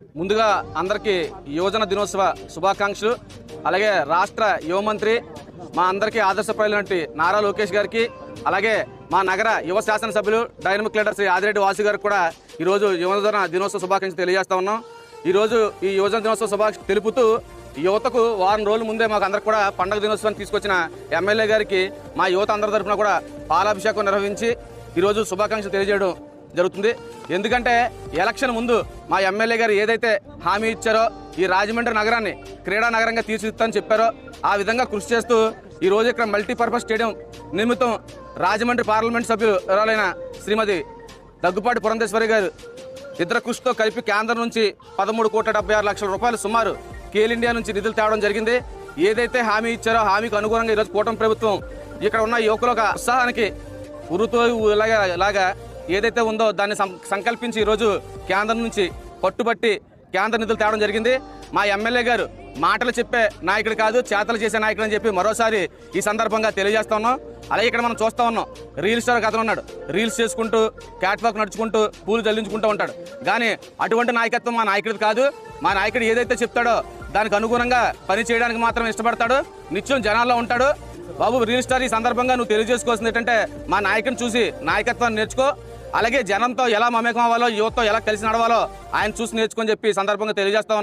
ముందుగా అందరికీ యువజన దినోత్సవ శుభాకాంక్షలు. అలాగే రాష్ట్ర యువ మంత్రి మా అందరికీ ఆదర్శప్రాయులంటి నారా లోకేష్ గారికి, అలాగే మా నగర యువ శాసనసభ్యులు డైనమిక్ లీడర్ శ్రీ ఆదిరెడ్డి వాసు గారికి కూడా ఈరోజు యువజన దినోత్సవ శుభాకాంక్షలు తెలియజేస్తా ఉన్నాం. ఈరోజు ఈ యువజన దినోత్సవ శుభాకాంక్షలు తెలుపుతూ యువతకు వారం రోజుల ముందే మాకు అందరికి కూడా పండుగ దినోత్సవాన్ని తీసుకొచ్చిన ఎమ్మెల్యే గారికి మా యువత అందరి తరఫున కూడా పాలాభిషేకం నిర్వహించి ఈరోజు శుభాకాంక్షలు తెలియజేయడం జరుగుతుంది. ఎందుకంటే ఎలక్షన్ ముందు మా ఎమ్మెల్యే గారు ఏదైతే హామీ ఇచ్చారో ఈ రాజమండ్రి నగరాన్ని క్రీడా నగరంగా తీర్చిదిద్దామని చెప్పారో ఆ విధంగా కృషి చేస్తూ ఈరోజు ఇక్కడ మల్టీపర్పస్ స్టేడియం నిమిత్తం రాజమండ్రి పార్లమెంట్ సభ్యులు ఎవరైన శ్రీమతి దగ్గుపాటి పురంధేశ్వరి గారు ఇద్దరు కృషితో కలిపి కేంద్రం నుంచి 13,76,00,000 రూపాయలు సుమారు కేల్ ఇండియా నుంచి నిధులు తేవడం జరిగింది. ఏదైతే హామీ ఇచ్చారో హామీకి అనుగుణంగా ఈరోజు కూటమి ప్రభుత్వం ఇక్కడ ఉన్న యువకుల ఉత్సాహానికి ఉరుతో ఇలాగా ఏదైతే ఉందో దాన్ని సంకల్పించి ఈరోజు కేంద్రం నుంచి పట్టుబట్టి కేంద్ర నిధులు తేవడం జరిగింది. మా ఎమ్మెల్యే గారు మాటలు చెప్పే నాయకుడు కాదు, చేతలు చేసే నాయకుడు అని చెప్పి మరోసారి ఈ సందర్భంగా తెలియజేస్తా ఉన్నాం. అలాగే ఇక్కడ మనం చూస్తూ ఉన్నాం, రీల్ స్టార్ కథలు ఉన్నాడు, రీల్స్ చేసుకుంటూ క్యాట్ వాక్ నడుచుకుంటూ పూలు చల్లించుకుంటూ ఉంటాడు. కానీ అటువంటి నాయకత్వం మా నాయకుడిది కాదు. మా నాయకుడు ఏదైతే చెప్తాడో దానికి అనుగుణంగా పని చేయడానికి మాత్రం ఇష్టపడతాడు, నిత్యం జనాల్లో ఉంటాడు. బాబు రీల్ స్టార్, ఈ సందర్భంగా నువ్వు తెలియజేసుకోవాల్సింది ఏంటంటే మా నాయకుని చూసి నాయకత్వాన్ని నేర్చుకో, అలాగే జనంతో ఎలా మమేకం అవ్వాలో, యువతతో ఎలా కలిసి నడవాలో ఆయన చూసి నేర్చుకొని చెప్పి ఈ సందర్భంగా తెలియజేస్తా ఉన్నాం.